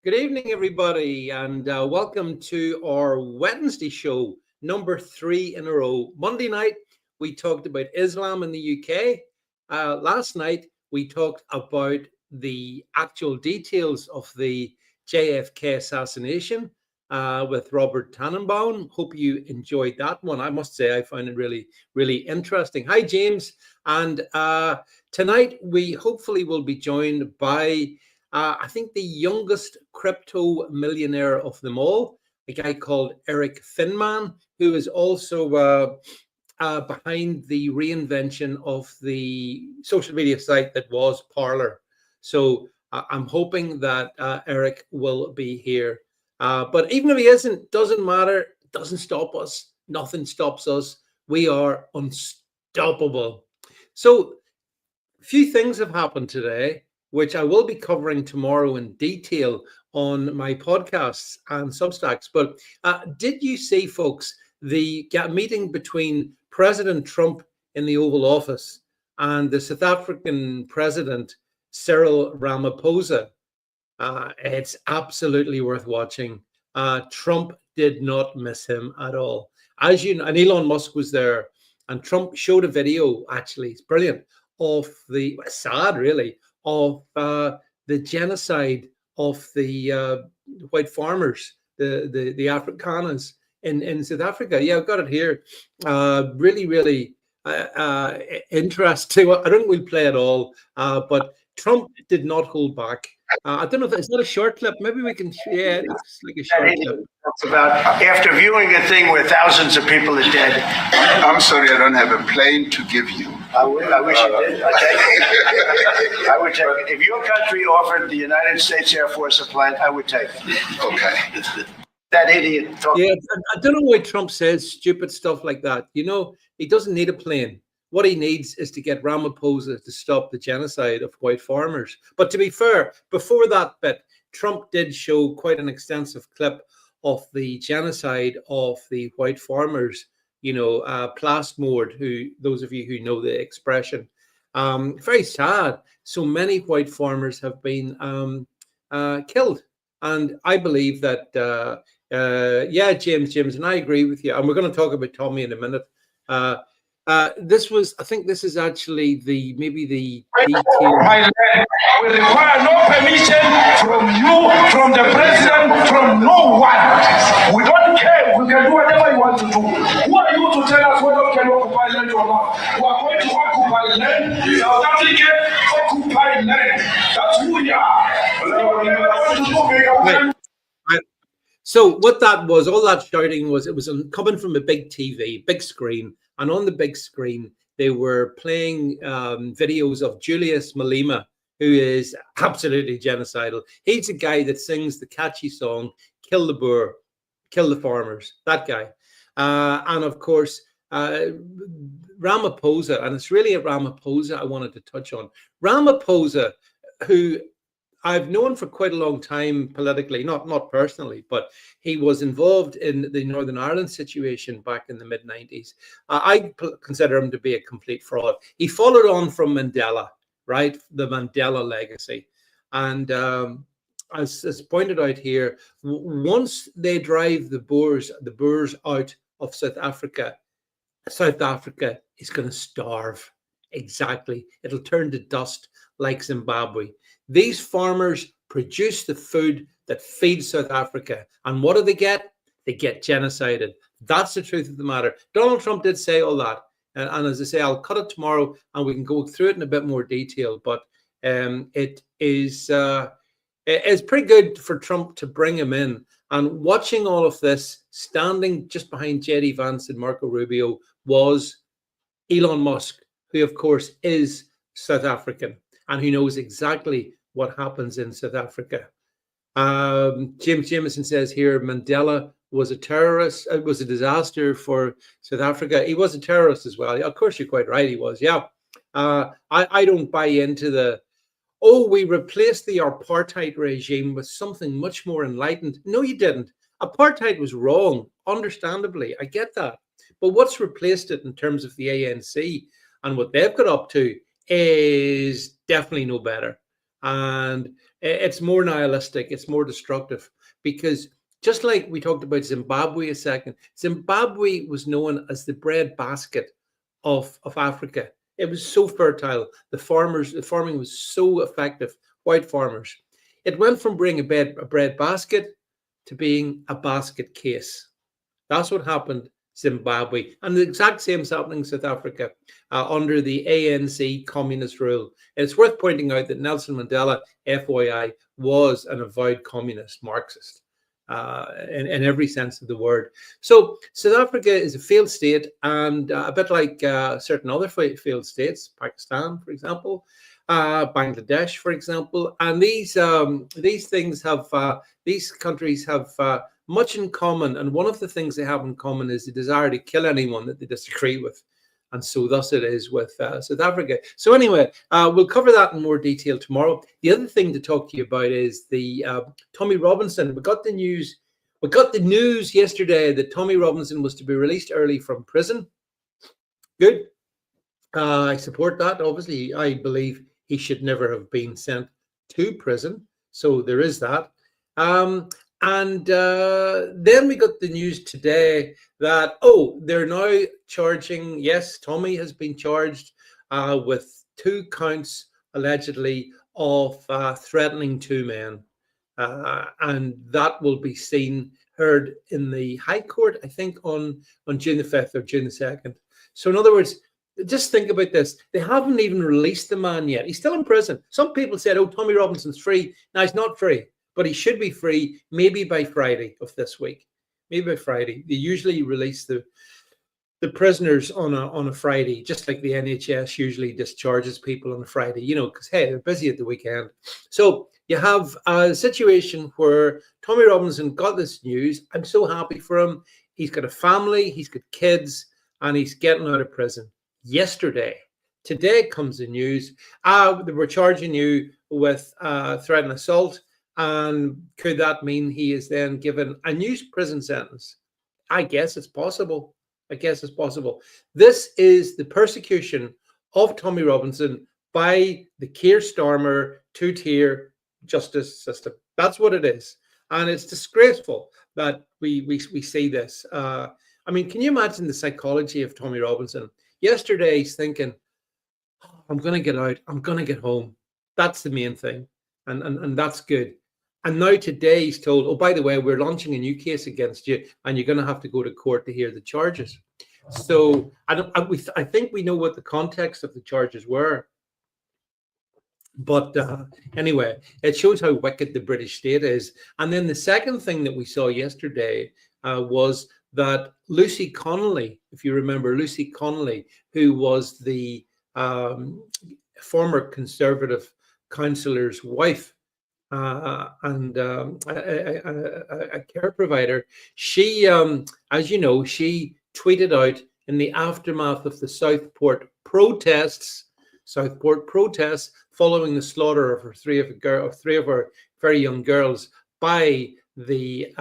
Good evening, everybody, and welcome to our Wednesday show, number 3 in a row. Monday night, we talked about Islam in the UK. Last night, we talked about the actual details of the JFK assassination with Robert Tannenbaum. Hope you enjoyed that one. I must say, I found it really, really interesting. Hi, James. And tonight, we hopefully will be joined by I think the youngest crypto millionaire of them all, a guy called Erik Finman, who is also behind the reinvention of the social media site that was Parler. So I'm hoping that Erik will be here. But even if he isn't, doesn't matter, doesn't stop us. Nothing stops us. We are unstoppable. So a few things have happened today, which I will be covering tomorrow in detail on my podcasts and Substacks. But did you see, folks, the meeting between President Trump in the Oval Office and the South African President, Cyril Ramaphosa? It's absolutely worth watching. Trump did not miss him at all. As you know, and Elon Musk was there, and Trump showed a video, actually, it's brilliant, of the, sad really, of the genocide of the white farmers, the Afrikaners in South Africa. Yeah, I've got it here. Really, really interesting. I don't think we'll play it all, but Trump did not hold back. I don't know if it's not a short clip. Maybe we can. Yeah, it's like a short clip. It's about after viewing a thing where thousands of people are dead. I'm sorry, I don't have a plane to give you. I wish you did. I would take it. If your country offered the United States Air Force a plane, I would take it. Okay. That idiot. Yeah, I don't know why Trump says stupid stuff like that. You know, he doesn't need a plane. What he needs is to get Ramaphosa to stop the genocide of white farmers. But to be fair, before that bit, Trump did show quite an extensive clip of the genocide of the white farmers, you know, Plastmoord, who, those of you who know the expression, very sad. So many white farmers have been killed. And I believe that, yeah, James, and I agree with you. And we're going to talk about Tommy in a minute. This was, I think this is actually maybe the detail. My land, we require no permission from you, from the president, from no one. We don't care. We can do whatever you want to do. Who are you to tell us whether we can occupy land or not? We are going to occupy land. South Africa occupy land. That's who we are. So what that was, all that shouting was, it was coming from a big TV, big screen. And on the big screen, they were playing videos of Julius Malema, who is absolutely genocidal. He's a guy that sings the catchy song, Kill the Boer, Kill the Farmers, that guy. And of course, Ramaphosa, and it's really a Ramaphosa I wanted to touch on. Ramaphosa, who I've known for quite a long time politically, not personally, but he was involved in the Northern Ireland situation back in the mid-90s. I consider him to be a complete fraud. He followed on from Mandela, right? The Mandela legacy. And as pointed out here, once they drive the Boers out of South Africa is going to starve. Exactly. It'll turn to dust like Zimbabwe. These farmers produce the food that feeds South Africa. And what do they get? They get genocided. That's the truth of the matter. Donald Trump did say all that. And as I say, I'll cut it tomorrow and we can go through it in a bit more detail. But it's pretty good for Trump to bring him in. And watching all of this, standing just behind JD Vance and Marco Rubio, was Elon Musk, who, of course, is South African and who knows exactly what happens in South Africa. James Jameson says here, Mandela was a terrorist. It was a disaster for South Africa. He was a terrorist as well. Of course, you're quite right. He was. Yeah. I don't buy into we replaced the apartheid regime with something much more enlightened. No, you didn't. Apartheid was wrong, understandably. I get that. But what's replaced it in terms of the ANC and what they've got up to is definitely no better. and it's more nihilistic, it's more destructive, because just like we talked about Zimbabwe a second, Zimbabwe was known as the breadbasket of Africa. It was so fertile. The farming was so effective. White farmers. It went from being a bread basket to being a basket case. That's what happened Zimbabwe. And the exact same is happening in South Africa under the ANC communist rule. And it's worth pointing out that Nelson Mandela, FYI, was an avowed communist Marxist. In every sense of the word. So South Africa is a failed state, and a bit like certain other failed states, Pakistan, for example, Bangladesh, for example, and these things have these countries have much in common. And one of the things they have in common is the desire to kill anyone that they disagree with. And so thus it is with South Africa. So anyway, we'll cover that in more detail tomorrow. The other thing to talk to you about is the Tommy Robinson. We got the news yesterday that Tommy Robinson was to be released early from prison. Good. I support that. Obviously, I believe he should never have been sent to prison. So there is that. And then we got the news today that, they're now charging, yes, Tommy has been charged with 2 counts, allegedly, of threatening 2 men. And that will be heard in the High Court, I think, on June the 5th or June the 2nd. So in other words, just think about this. They haven't even released the man yet. He's still in prison. Some people said, Tommy Robinson's free. Now, he's not free. But he should be free maybe by Friday of this week. Maybe by Friday. They usually release the prisoners on a Friday, just like the NHS usually discharges people on a Friday, because, hey, they're busy at the weekend. So you have a situation where Tommy Robinson got this news. I'm so happy for him. He's got a family, he's got kids, and he's getting out of prison yesterday. Today comes the news. They were charging you with threat and assault. And could that mean he is then given a new prison sentence? I guess it's possible. This is the persecution of Tommy Robinson by the Keir Starmer 2-tier justice system. That's what it is. And it's disgraceful that we see this. I mean, can you imagine the psychology of Tommy Robinson? Yesterday, he's thinking, I'm going to get out. I'm going to get home. That's the main thing. And that's good. And now today he's told, by the way, we're launching a new case against you, and you're going to have to go to court to hear the charges. So I think we know what the context of the charges were. But anyway, it shows how wicked the British state is. And then the second thing that we saw yesterday was that Lucy Connolly, if you remember, Lucy Connolly, who was the former Conservative councillor's wife, and a care provider, she, as you know, she tweeted out in the aftermath of the Southport protests following the slaughter of three of her very young girls by the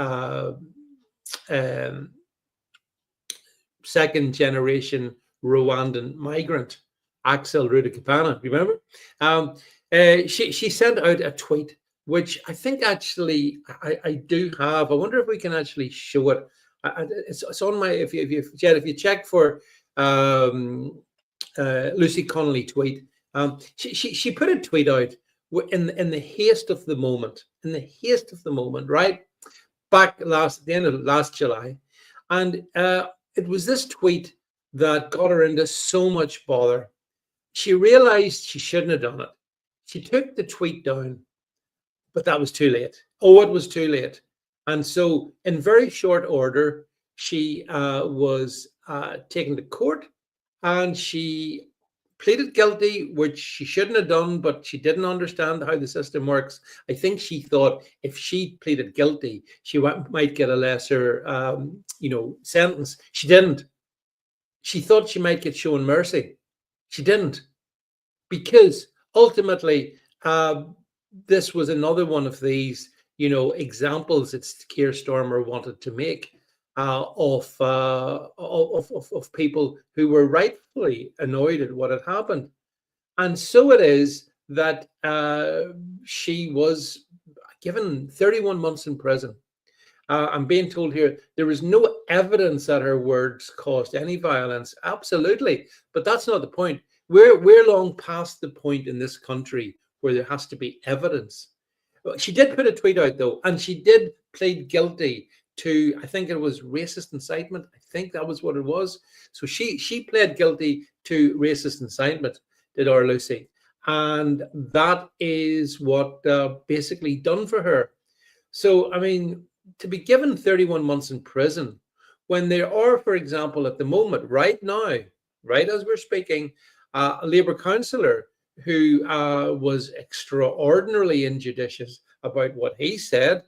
second generation Rwandan migrant Axel Rudikapana. Remember? She sent out a tweet, which I think actually I do have. I wonder if we can actually show it. It's on my, if you check for Lucy Connolly tweet, she put a tweet out in the haste of the moment, right back at the end of last July, and it was this tweet that got her into so much bother. She realized she shouldn't have done it. She took the tweet down, but that was too late. It was too late. And so in very short order, she was taken to court, and she pleaded guilty, which she shouldn't have done, but she didn't understand how the system works. I think she thought if she pleaded guilty, she might get a lesser, sentence. She didn't. She thought she might get shown mercy. She didn't, because ultimately, this was another one of these, examples that Keir Starmer wanted to make of people who were rightfully annoyed at what had happened. And so it is that she was given 31 months in prison. I'm being told here there is no evidence that her words caused any violence. Absolutely, but that's not the point. We're long past the point in this country where there has to be evidence. She did put a tweet out though, and she did plead guilty to, I think it was racist incitement. I think that was what it was. So she pled guilty to racist incitement, did our Lucy, and that is what basically done for her. So I mean, to be given 31 months in prison when there are, for example, at the moment, right now, right as we're speaking, a Labour councillor who was extraordinarily injudicious about what he said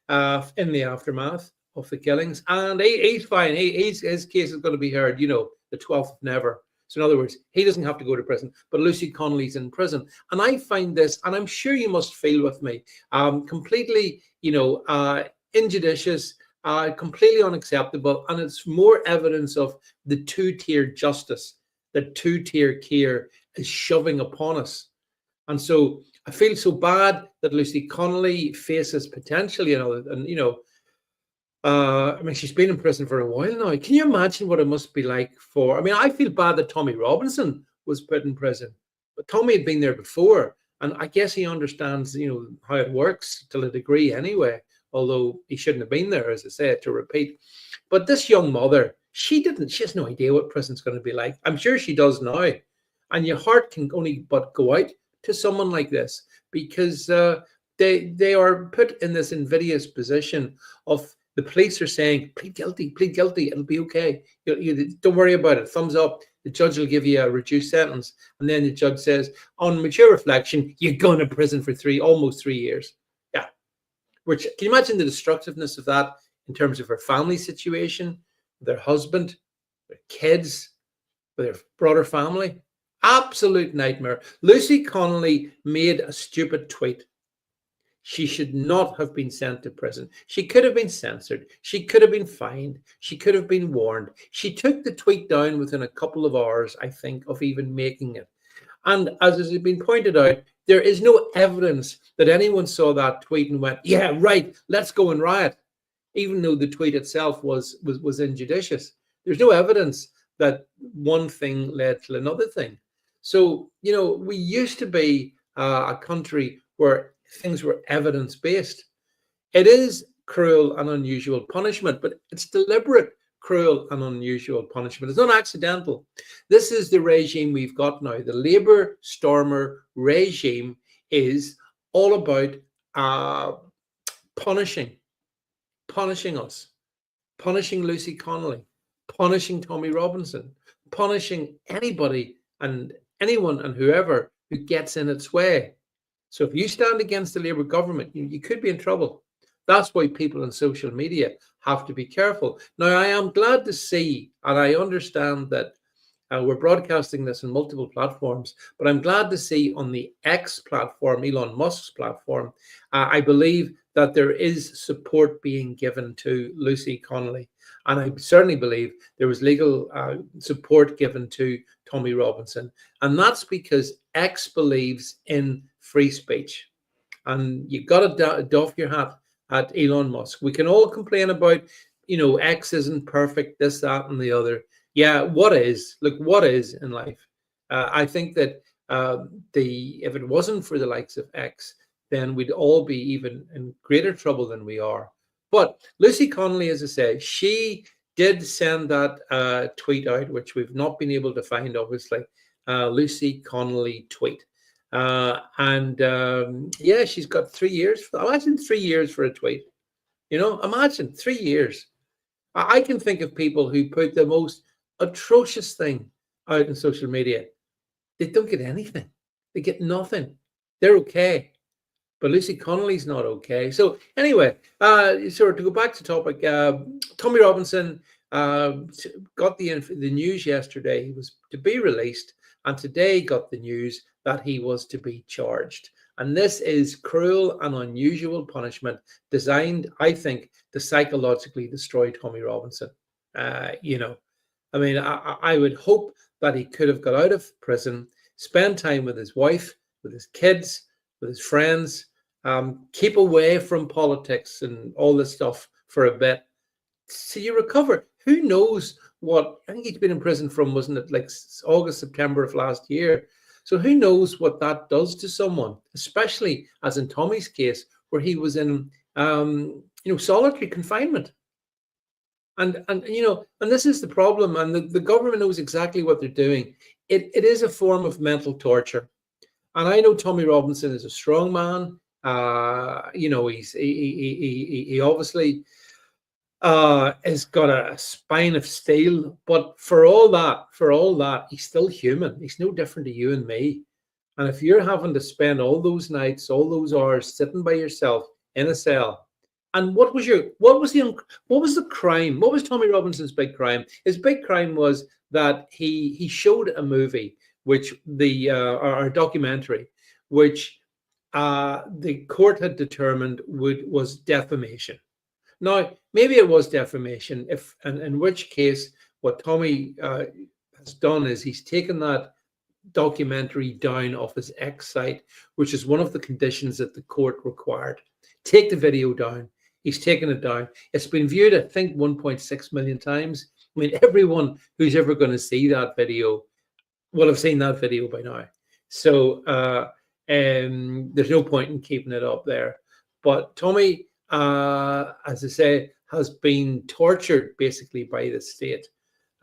in the aftermath of the killings, and he's fine. His case is going to be heard, you know, the 12th of never. So in other words, he doesn't have to go to prison, but Lucy Connolly's in prison. And I find this, and I'm sure you must feel with me, completely, you know, injudicious, completely unacceptable. And it's more evidence of the two-tier justice that two-tier care is shoving upon us. And so I feel so bad that Lucy Connolly faces potentially, you know, I mean, she's been in prison for a while now. Can you imagine what it must be like for, I mean, I feel bad that Tommy Robinson was put in prison, but Tommy had been there before. And I guess he understands, you know, how it works to a degree anyway, although he shouldn't have been there, as I said, to repeat. But this young mother, she has no idea what prison's going to be like. I'm sure she does now. And your heart can only but go out to someone like this, because they are put in this invidious position of, the police are saying, plead guilty, it'll be okay. You don't worry about it, thumbs up. The judge will give you a reduced sentence. And then the judge says, on mature reflection, you're going to prison for almost 3 years. Yeah. Which, can you imagine the destructiveness of that in terms of her family situation, their husband, their kids, their broader family? Absolute nightmare. Lucy Connolly made a stupid tweet. She should not have been sent to prison. She could have been censored. She could have been fined. She could have been warned. She took the tweet down within a couple of hours, I think, of even making it. And as has been pointed out, there is no evidence that anyone saw that tweet and went, yeah, right, let's go and riot, even though the tweet itself was injudicious. There's no evidence that one thing led to another thing. So, you know, we used to be a country where things were evidence-based. It is cruel and unusual punishment, but it's deliberate, cruel and unusual punishment. It's not accidental. This is the regime we've got now. The Labour Stormer regime is all about punishing us, punishing Lucy Connolly, punishing Tommy Robinson, punishing anybody and anyone and whoever who gets in its way. So if you stand against the Labour government, you could be in trouble. That's why people on social media have to be careful. Now, I am glad to see, and I understand that we're broadcasting this on multiple platforms, but I'm glad to see on the X platform, Elon Musk's platform, I believe that there is support being given to Lucy Connolly. And I certainly believe there was legal support given to Tommy Robinson. And that's because X believes in free speech. And you've got to doff your hat at Elon Musk. We can all complain about, you know, X isn't perfect, this, that, and the other. Yeah, what is? Look, what is in life? I think that if it wasn't for the likes of X, then we'd all be even in greater trouble than we are. But Lucy Connolly, as I say, she did send that tweet out, which we've not been able to find, obviously, Lucy Connolly tweet. Yeah, she's got 3 years. Imagine 3 years for a tweet. You know, imagine 3 years. I can think of people who put the most atrocious thing out on social media. They don't get anything. They get nothing. They're okay. But Lucy Connolly's not okay. So anyway, so to go back to topic, Tommy Robinson got the news yesterday. He was to be released, and today got the news that he was to be charged. And this is cruel and unusual punishment designed, I think, to psychologically destroy Tommy Robinson. You know, I mean, I would hope that he could have got out of prison, spend time with his wife, with his kids, with his friends, keep away from politics and all this stuff for a bit. So you recover. Who knows what? I think he's been in prison from, wasn't it, like August, September of last year? So who knows what that does to someone, especially as in Tommy's case, where he was in, solitary confinement. And this is the problem. And the government knows exactly what they're doing. It is a form of mental torture. And I know Tommy Robinson is a strong man. He obviously has got a spine of steel, but for all that, he's still human. He's no different to you and me. And if you're having to spend all those nights, all those hours sitting by yourself in a cell, and what was the crime? What was Tommy Robinson's big crime? His big crime was that he showed a movie, which our documentary, which the court had determined was defamation. Now, maybe it was defamation, in which case what Tommy has done is he's taken that documentary down off his X site, which is one of the conditions that the court required. Take the video down. He's taken it down. It's been viewed, I think, 1.6 million times. I mean, everyone who's ever going to see that video will have seen that video by now. So there's no point in keeping it up there. But Tommy, as I say, has been tortured basically by the state.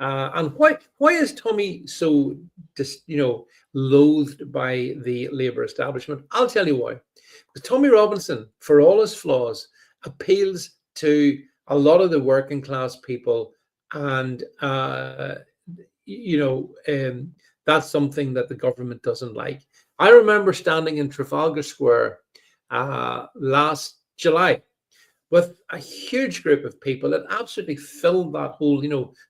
And why is Tommy so loathed by the Labour establishment? I'll tell you why. Because Tommy Robinson, for all his flaws, appeals to a lot of the working class people, and that's something that the government doesn't like. I remember standing in Trafalgar Square last July with a huge group of people that absolutely filled that whole,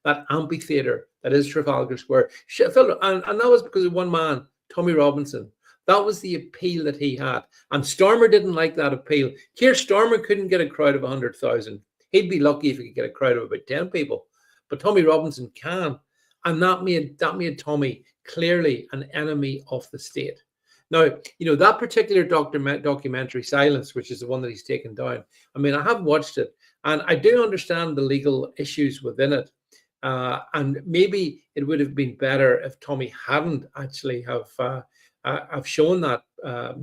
that amphitheater that is Trafalgar Square. And that was because of one man, Tommy Robinson. That was the appeal that he had. And Stormer didn't like that appeal. Keir Starmer couldn't get a crowd of 100,000. He'd be lucky if he could get a crowd of about 10 people. But Tommy Robinson can. And that made Tommy clearly an enemy of the state. Now, that particular documentary, Silence, which is the one that he's taken down, I mean, I have watched it, and I do understand the legal issues within it. And maybe it would have been better if Tommy hadn't actually have shown that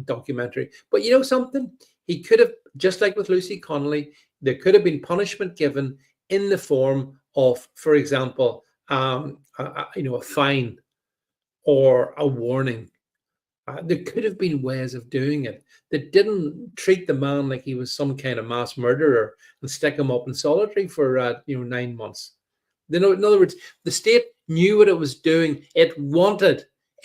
documentary. But you know something? He could have, just like with Lucy Connolly, there could have been punishment given in the form of, for example, a fine or a warning. There could have been ways of doing it that didn't treat the man like he was some kind of mass murderer and stick him up in solitary for 9 months. In other words, the state knew what it was doing. It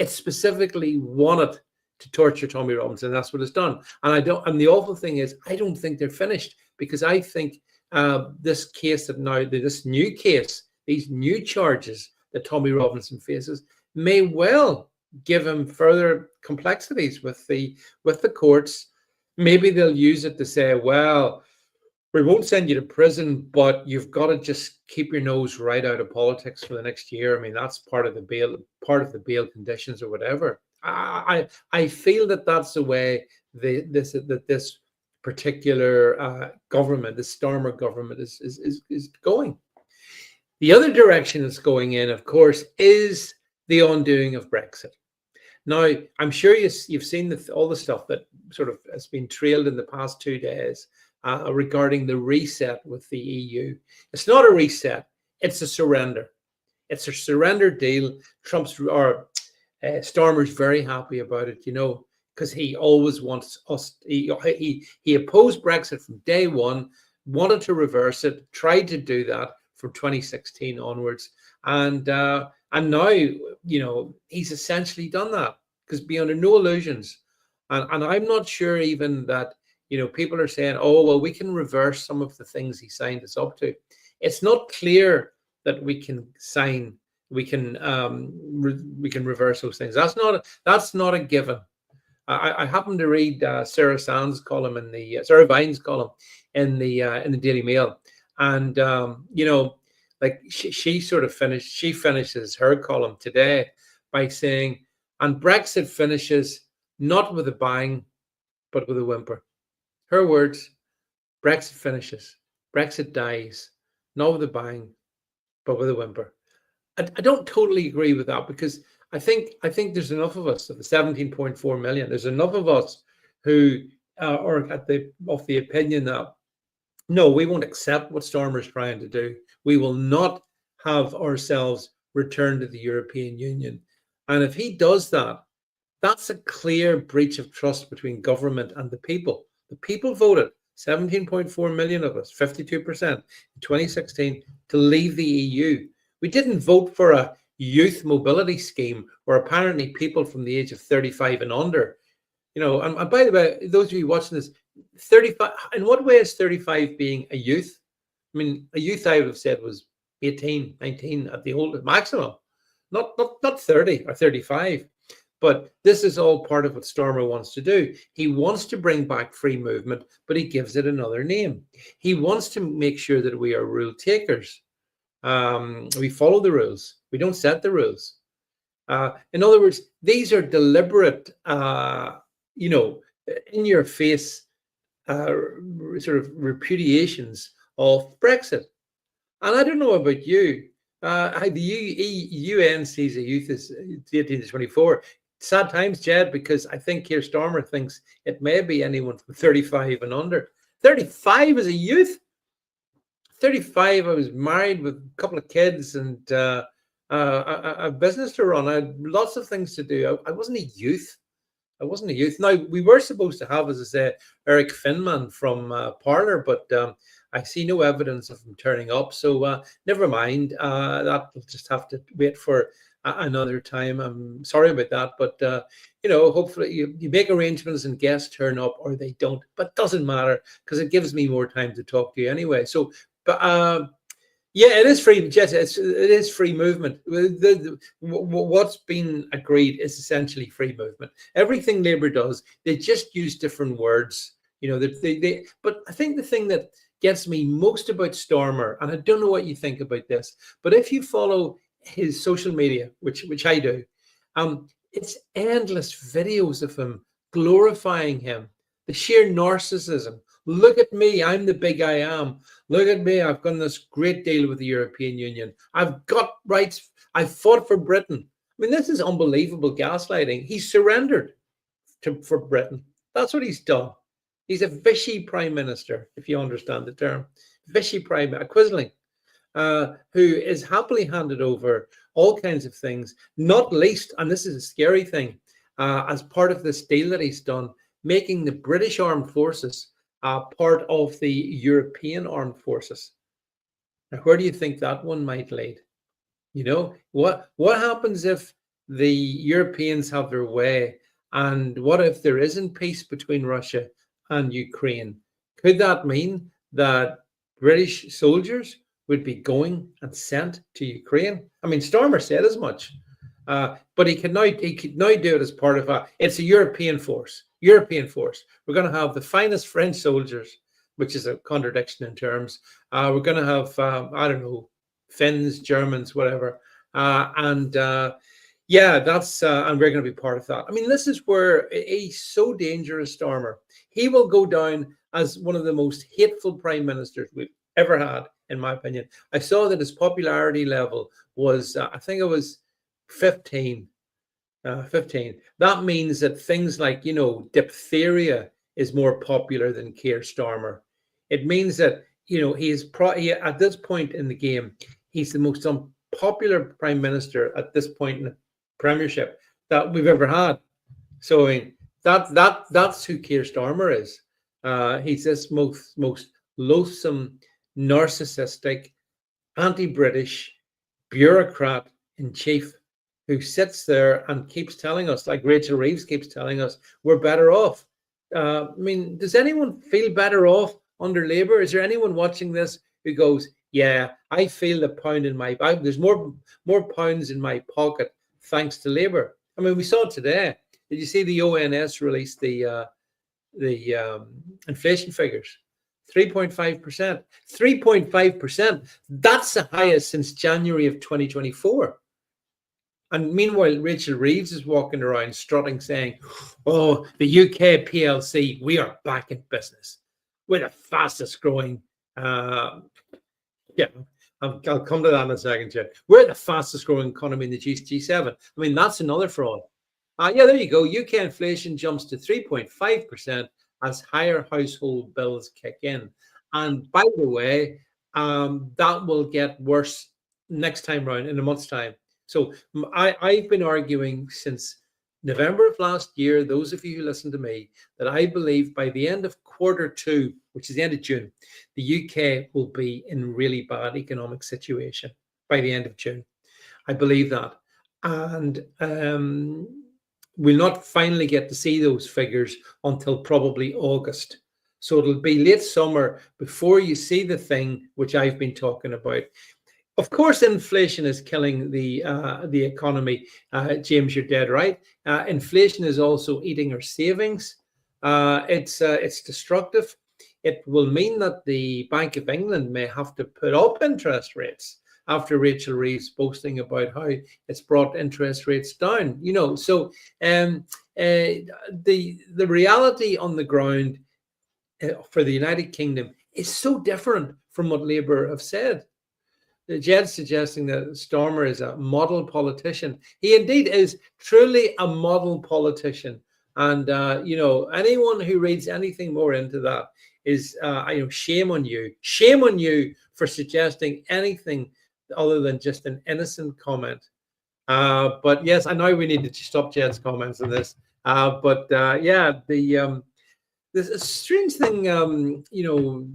specifically wanted to torture Tommy Robinson. That's what it's done. And the awful thing is, I don't think they're finished, because I think this case this new case, these new charges that Tommy Robinson faces may well give him further complexities with the courts. Maybe they'll use it to say, well, we won't send you to prison, but you've got to just keep your nose right out of politics for the next year. I mean, that's part of the bail conditions or whatever. I feel that that's the way this particular government, the Starmer government, is going. The other direction it's going in, of course, is the undoing of Brexit. Now, I'm sure you've seen all the stuff that sort of has been trailed in the past 2 days regarding the reset with the EU. It's not a reset; it's a surrender. It's a surrender deal. Starmer's very happy about it, because he always wants us. He opposed Brexit from day one, wanted to reverse it, tried to do that from 2016 onwards, and now, he's essentially done that, because be under no illusions. And I'm not sure even that, people are saying, oh, well, we can reverse some of the things he signed us up to. It's not clear that we can reverse those things. That's not a given. I happened to read Sarah Vine's column in the Daily Mail, and she finishes her column today by saying, and Brexit finishes not with a bang, but with a whimper. Her words, Brexit finishes, Brexit dies, not with a bang, but with a whimper. I don't totally agree with that, because I think there's enough of us, of the 17.4 million, there's enough of us who are of the opinion that, no, we won't accept what Starmer's trying to do. We will not have ourselves return to the European Union. And if he does that, that's a clear breach of trust between government and the people. The people voted, 17.4 million of us, 52% in 2016, to leave the EU. We didn't vote for a youth mobility scheme where apparently people from the age of 35 and under, and by the way, those of you watching this, 35, in what way is 35 being a youth? I mean, a youth, I would have said, was 18, 19 at the oldest maximum, not 30 or 35. But this is all part of what Starmer wants to do. He wants to bring back free movement, but he gives it another name. He wants to make sure that we are rule takers. We follow the rules. We don't set the rules. In other words, these are deliberate, in your face sort of repudiations of Brexit. And I don't know about you. The UN sees a youth as 18 to 24. Sad times, Jed, because I think Keir Starmer thinks it may be anyone from 35 and under. 35 as a youth? 35, I was married with a couple of kids and a business to run. I had lots of things to do. I wasn't a youth. Now, we were supposed to have, as I say, Erik Finman from PARLER, but I see no evidence of him turning up. So never mind. That will just have to wait for another time. I'm sorry about that, but hopefully you make arrangements and guests turn up, or they don't. But it doesn't matter, because it gives me more time to talk to you anyway. So, but yeah, it is free. Jess, it is free movement. What's been agreed is essentially free movement. Everything Labour does, they just use different words. But I think the thing that gets me most about Starmer, and I don't know what you think about this, but if you follow his social media, which I do, it's endless videos of him glorifying him, the sheer narcissism. Look at me, I'm the big I am. Look at me, I've done this great deal with the European Union. I've got rights. I fought for Britain. I mean, this is unbelievable gaslighting. He's surrendered for Britain. That's what he's done. He's a Vichy prime minister, if you understand the term. Vichy prime minister, Quisling, who is happily handed over all kinds of things, not least, and this is a scary thing, as part of this deal that he's done, making the British armed forces part of the European armed forces. Now, where do you think that one might lead? What happens if the Europeans have their way, and what if there isn't peace between Russia and Ukraine? Could that mean that British soldiers would be going and sent to Ukraine? I mean, Starmer said as much, but he could now do it as part of it's a European force. We're going to have the finest French soldiers, which is a contradiction in terms. We're going to have I don't know, Finns, Germans, whatever, and that's and we're going to be part of that. I mean, this is where he's so dangerous, Starmer. He will go down as one of the most hateful prime ministers we've ever had, in my opinion. I saw that his popularity level was, I think it was 15. 15. That means that things like, diphtheria is more popular than Keir Starmer. It means that, at this point in the game, he's the most unpopular prime minister at this point in the premiership that we've ever had. So I mean, that's who Keir Starmer is. He's this most loathsome, narcissistic, anti-British bureaucrat in chief, who sits there and keeps telling us, like Rachel Reeves keeps telling us, we're better off. I mean, does anyone feel better off under Labour? Is there anyone watching this who goes, yeah, I feel the pound in my bag. There's more pounds in my pocket thanks to Labour. I mean, we saw it today. Did you see the ONS released the inflation figures? 3.5%. 3.5%. That's the highest since January of 2024. And meanwhile, Rachel Reeves is walking around strutting, saying, "Oh, the UK PLC, we are back in business. We're the fastest growing." Yeah, I'll come to that in a second, Jay. We're the fastest growing economy in the G7. I mean, that's another fraud. Yeah, there you go. UK inflation jumps to 3.5% as higher household bills kick in. And by the way, that will get worse next time round in a month's time. So I've been arguing since November of last year, those of you who listen to me, that I believe by the end of Q2, which is the end of June, the UK will be in really bad economic situation by the end of June. I believe that. And we'll not finally get to see those figures until probably August. So it'll be late summer before you see the thing which I've been talking about. Of course, inflation is killing the economy. James, you're dead right. Inflation is also eating our savings. It's destructive. It will mean that the Bank of England may have to put up interest rates after Rachel Reeves boasting about how it's brought interest rates down. You know, so the reality on the ground for the United Kingdom is so different from what Labour have said. Jed's suggesting that Starmer is a model politician. He indeed is truly a model politician. And, you know, anyone who reads anything more into that is, shame on you. Shame on you for suggesting anything other than just an innocent comment. But yes, I know we need to stop Jed's comments on this. There's a strange thing,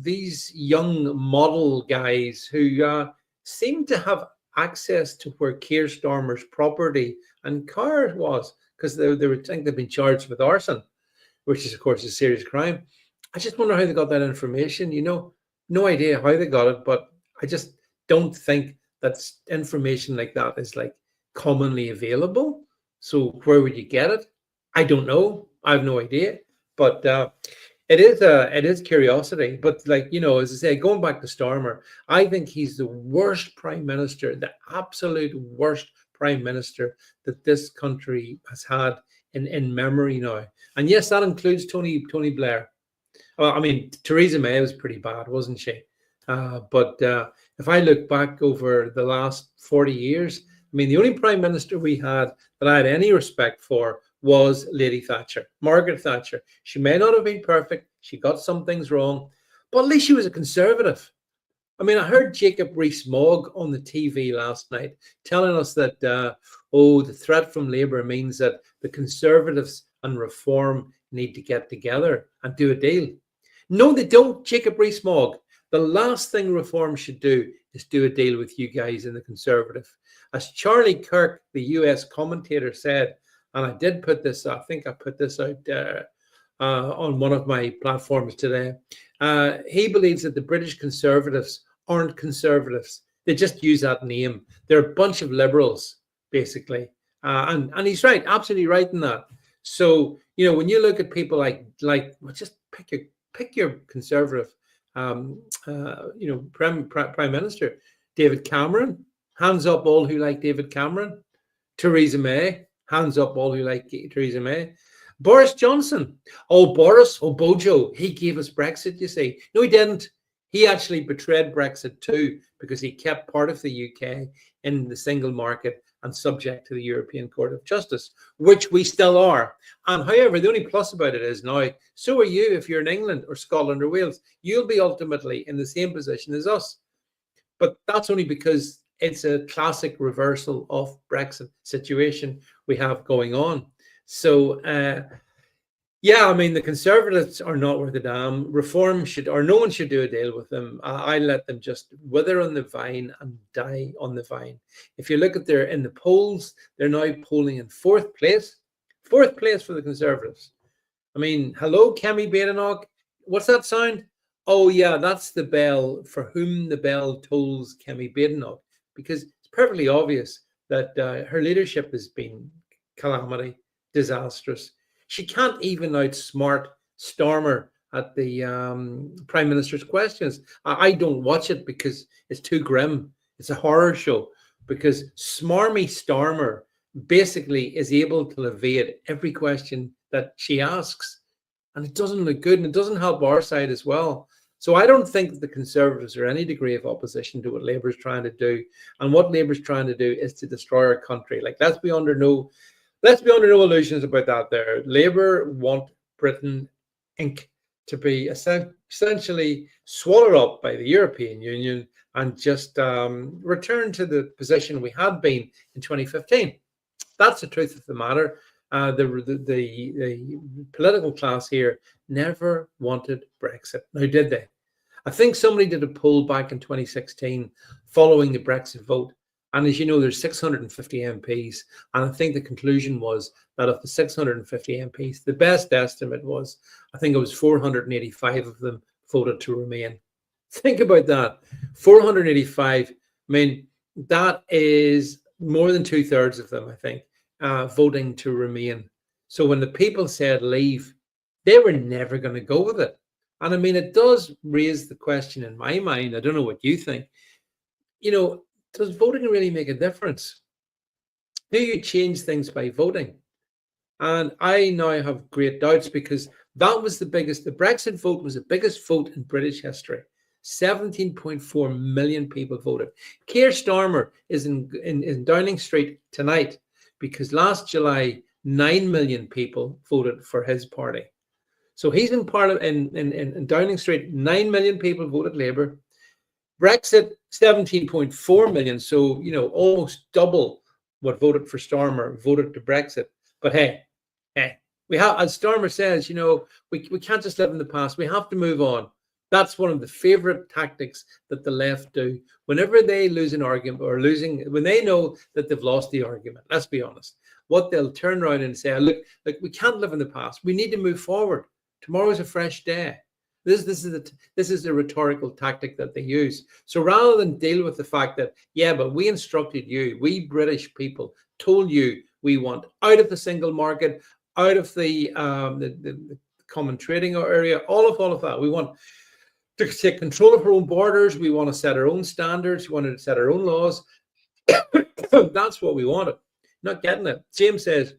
these young model guys who seem to have access to where Keir Starmer's property and car was, because they would think they've been charged with arson, which is, of course, a serious crime. I just wonder how they got that information. You know, no idea how they got it, but I just don't think that information like that is like commonly available. So where would you get it? I don't know. I have no idea. But it is curiosity. But like, you know, as I say, going back to Starmer, I think he's the worst prime minister, the absolute worst prime minister that this country has had in memory now. And yes, that includes Tony Blair. Well, I mean, Theresa May was pretty bad, wasn't she? But if I look back over the last 40 years, I mean, the only prime minister we had that I had any respect for was Lady Thatcher, Margaret Thatcher. She may not have been perfect. She got some things wrong, but at least she was a conservative. I mean, I heard Jacob Rees-Mogg on the TV last night telling us that, the threat from Labour means that the Conservatives and Reform need to get together and do a deal. No, they don't, Jacob Rees-Mogg. The last thing Reform should do is do a deal with you guys in the Conservative. As Charlie Kirk, the US commentator, said, and I did put this, I think I put this out on one of my platforms today. He believes that the British Conservatives aren't conservatives. They just use that name. They're a bunch of liberals, basically. And he's right, absolutely right in that. So, you know, when you look at people like well, just pick your conservative, prime minister, David Cameron, hands up all who like David Cameron. Theresa May, hands up all who like Theresa May. Boris Johnson. Bojo, he gave us Brexit, you see. No, he didn't. He actually betrayed Brexit too, because he kept part of the UK in the single market and subject to the European Court of Justice, which we still are. And however, the only plus about it is now, so are you if you're in England or Scotland or Wales. You'll be ultimately in the same position as us. But that's only because it's a classic reversal of Brexit situation we have going on. So, I mean, the Conservatives are not worth a damn. Reform no one should do a deal with them. I let them just wither on the vine and die on the vine. If you look at in the polls, they're now polling in fourth place for the Conservatives. I mean, hello, Kemi Badenoch. What's that sound? Oh yeah, that's the bell for whom the bell tolls, Kemi Badenoch, because it's perfectly obvious that her leadership has been calamity, disastrous. She can't even outsmart Starmer at the Prime Minister's questions. I don't watch it because it's too grim. It's a horror show, because smarmy Starmer basically is able to evade every question that she asks. And it doesn't look good, and it doesn't help our side as well. So I don't think that the Conservatives are any degree of opposition to what Labour's trying to do. And what Labour's trying to do is to destroy our country. Like, let's be under no illusions about that there. Labour want Britain Inc. to be essentially swallowed up by the European Union and just return to the position we had been in 2015. That's the truth of the matter. The political class here never wanted Brexit. Now, did they? I think somebody did a poll back in 2016 following the Brexit vote. And as you know, there's 650 MPs. And I think the conclusion was that of the 650 MPs, the best estimate was, I think it was 485 of them voted to remain. Think about that. 485. I mean, that is more than 2/3 of them, I think, voting to remain. So when the people said leave, they were never going to go with it. And I mean, it does raise the question in my mind. I don't know what you think. You know, does voting really make a difference? Do you change things by voting? And I now have great doubts, because that was the Brexit vote was the biggest vote in British history. 17.4 million people voted. Keir Starmer is in Downing Street tonight because last July, 9 million people voted for his party. So he's in Downing Street, 9 million people voted Labour. Brexit, 17.4 million. So, you know, almost double what voted for Starmer voted to Brexit. But hey, we have, as Starmer says, you know, we can't just live in the past. We have to move on. That's one of the favorite tactics that the left do. Whenever they lose an argument when they know that they've lost the argument, let's be honest, what they'll turn around and say, look, we can't live in the past. We need to move forward. Tomorrow is a fresh day. This is the rhetorical tactic that they use. So rather than deal with the fact that, yeah, but we instructed you, we British people told you we want out of the single market, out of the common trading area, all of that. We want to take control of our own borders. We want to set our own standards. We want to set our own laws. That's what we wanted. Not getting it. James says,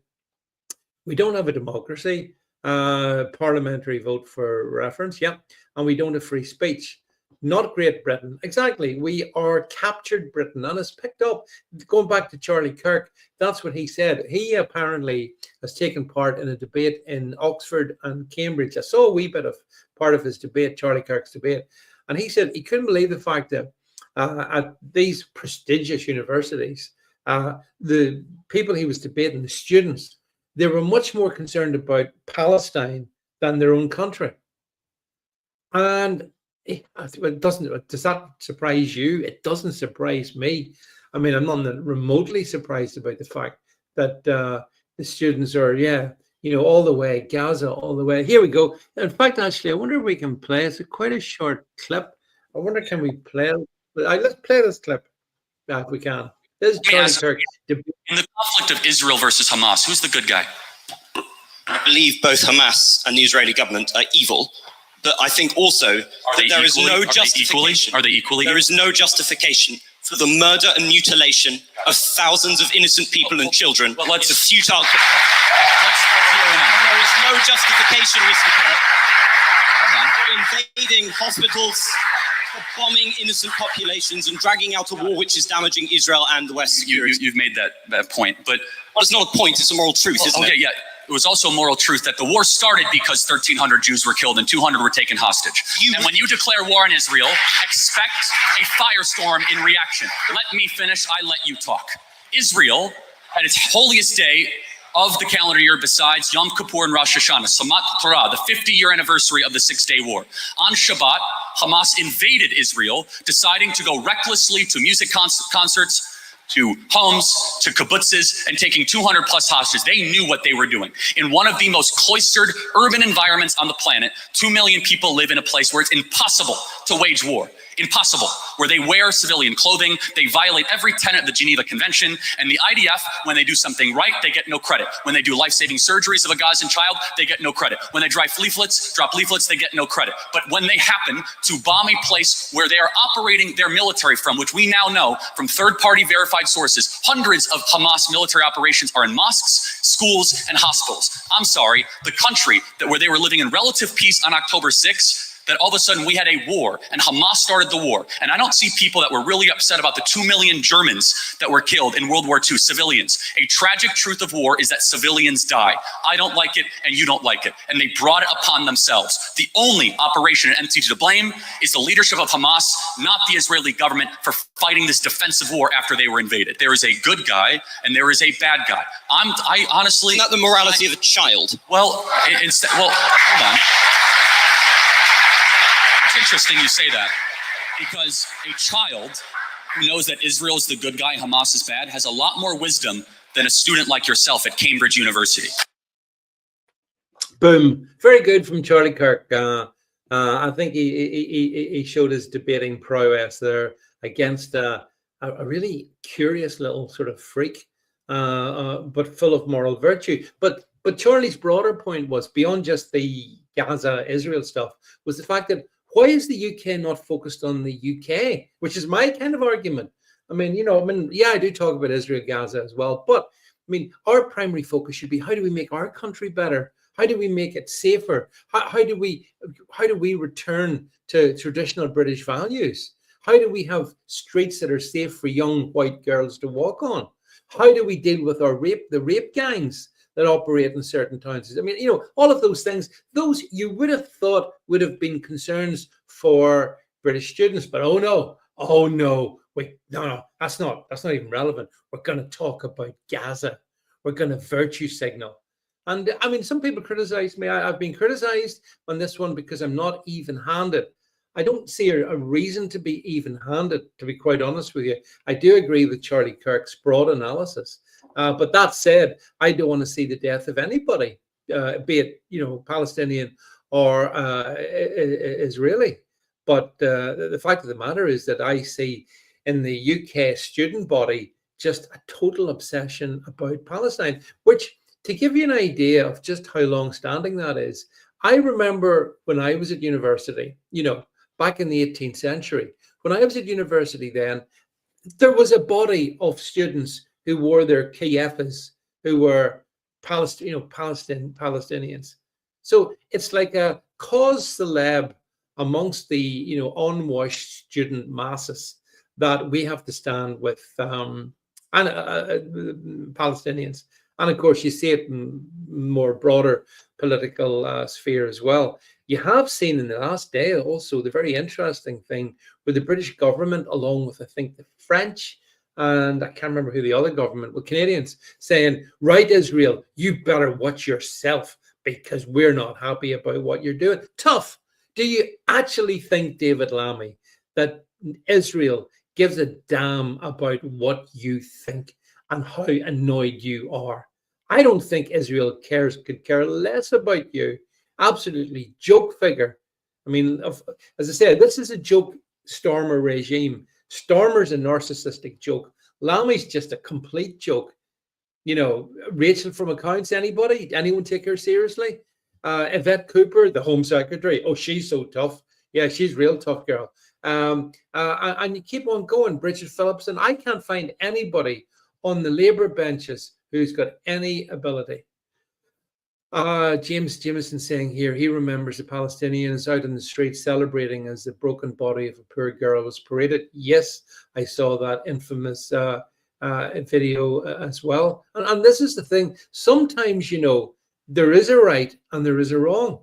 we don't have a democracy, parliamentary vote for reference. Yeah. And we don't have free speech. Not Great Britain. Exactly. We are captured Britain, and it's picked up. Going back to Charlie Kirk, that's what he said. He apparently has taken part in a debate in Oxford and Cambridge. I saw a wee bit of part of his debate, Charlie Kirk's debate. And he said he couldn't believe the fact that at these prestigious universities, the people he was debating, the students, they were much more concerned about Palestine than their own country. And does that surprise you? It doesn't surprise me. I mean, I'm not remotely surprised about the fact that the students are, all the way Gaza, all the way. Here we go. In fact, actually, I wonder if we can play. It's quite a short clip. I wonder, can we play it? Let's play this clip if we can. This is Charlie Kirk. In the conflict of Israel versus Hamas, who's the good guy? I believe both Hamas and the Israeli government are evil. But I think also that there is no justification. Are they equally? There is no justification for the murder and mutilation of thousands of innocent people and children. Well, it's a futile. Let's hear him out. There is no justification, Mr. Kirk, for invading hospitals, for bombing innocent populations, and dragging out a war which is damaging Israel and the West security. You've made that point, but well, it's not a point; it's a moral truth, isn't it? Yeah. It was also a moral truth that the war started because 1,300 Jews were killed and 200 were taken hostage. And when you declare war on Israel, expect a firestorm in reaction. Let me finish, I let you talk. Israel had its holiest day of the calendar year besides Yom Kippur and Rosh Hashanah, Samat Torah, the 50-year anniversary of the Six-Day War. On Shabbat, Hamas invaded Israel, deciding to go recklessly to music concerts, to homes, to kibbutzes, and taking 200 plus hostages. They knew what they were doing. In one of the most cloistered urban environments on the planet, 2 million people live in a place where it's impossible to wage war. Impossible. Where they wear civilian clothing, they violate every tenet of the Geneva Convention, and the IDF, when they do something right, they get no credit. When they do life-saving surgeries of a Gazan child, they get no credit. When they drop leaflets, they get no credit. But when they happen to bomb a place where they are operating their military from, which we now know from third-party verified sources, hundreds of Hamas military operations are in mosques, schools, and hospitals. I'm sorry, the country where they were living in relative peace on October 6th, that all of a sudden we had a war and Hamas started the war. And I don't see people that were really upset about the 2 million Germans that were killed in World War II, civilians. A tragic truth of war is that civilians die. I don't like it and you don't like it. And they brought it upon themselves. The only operation and entity to blame is the leadership of Hamas, not the Israeli government, for fighting this defensive war after they were invaded. There is a good guy and there is a bad guy. I honestly... Isn't that the morality of a child? Well, hold on. It's interesting you say that, because a child who knows that Israel is the good guy, Hamas is bad, has a lot more wisdom than a student like yourself at Cambridge University. Boom. Very good from Charlie Kirk. I think he showed his debating prowess there against a really curious little sort of freak, but full of moral virtue. But Charlie's broader point was, beyond just the Gaza-Israel stuff, was the fact that why is the UK not focused on the UK, which is my kind of argument. Yeah, I do talk about Israel, Gaza as well, but our primary focus should be, how do we make our country better? How do we make it safer? How do we return to traditional British values? How do we have streets that are safe for young white girls to walk on? How do we deal with the rape gangs that operate in certain towns? All of those things, those you would have thought would have been concerns for British students, but oh no, wait, no, that's not even relevant. We're going to talk about Gaza. We're going to virtue signal. And some people criticize me. I've been criticized on this one because I'm not even-handed. I don't see a reason to be even-handed, to be quite honest with you. I do agree with Charlie Kirk's broad analysis. But that said, I don't want to see the death of anybody, be it Palestinian or Israeli. But the fact of the matter is that I see in the UK student body just a total obsession about Palestine, which, to give you an idea of just how long-standing that is, I remember when I was at university, back in the 18th century, when I was at university then, there was a body of students who wore their keffiyehs, who were Palestinians. So it's like a cause célèbre amongst the unwashed student masses that we have to stand with Palestinians. And of course, you see it in more broader political sphere as well. You have seen in the last day also the very interesting thing with the British government, along with, I think, the French, and I can't remember who the other government were, Canadians, saying, right, Israel, you better watch yourself because we're not happy about what you're doing. Tough. Do you actually think, David Lammy, that Israel gives a damn about what you think and how annoyed you are? I don't think Israel could care less about you. Absolutely joke figure. As I said, this is a joke Stormer regime. Stormer's a narcissistic joke. Lammy's just a complete joke. Rachel from accounts, anyone take her seriously? Yvette Cooper, the Home Secretary. Oh, she's so tough. Yeah, she's real tough girl. And you keep on going. Bridget Phillipson. I can't find anybody on the Labour benches who's got any ability. James Jameson saying here, he remembers the Palestinians out in the streets celebrating as the broken body of a poor girl was paraded. Yes, I saw that infamous video as well. And this is the thing. Sometimes, there is a right and there is a wrong.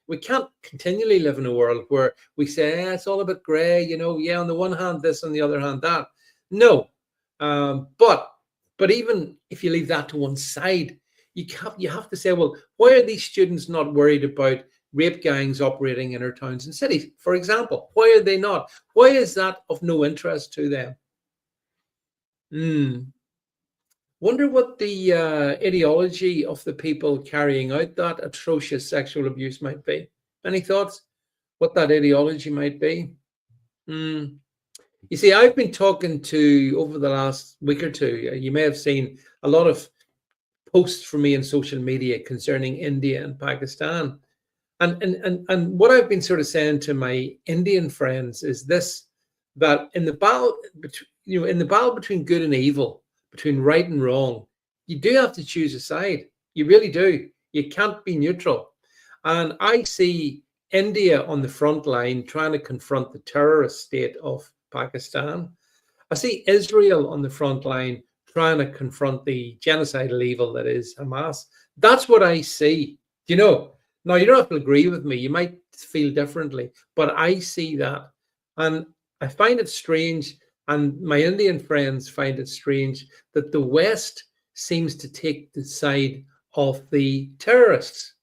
We can't continually live in a world where we say, it's all a bit grey, on the one hand this, on the other hand that. No. But even if you leave that to one side, you have to say, well, why are these students not worried about rape gangs operating in our towns and cities, for example? Why are they not? Why is that of no interest to them? Wonder what the ideology of the people carrying out that atrocious sexual abuse might be. Any thoughts what that ideology might be? Mm. You see, I've been talking to over the last week or two. You may have seen a lot of posts from me in social media concerning India and Pakistan. And what I've been sort of saying to my Indian friends is this: that in the battle between in the battle between good and evil, between right and wrong, you do have to choose a side. You really do. You can't be neutral. And I see India on the front line trying to confront the terrorist state of Pakistan. I see Israel on the front line trying to confront the genocidal evil that is Hamas. That's what I see. Now you don't have to agree with me. You might feel differently, but I see that. And I find it strange, and my Indian friends find it strange, that the West seems to take the side of the terrorists.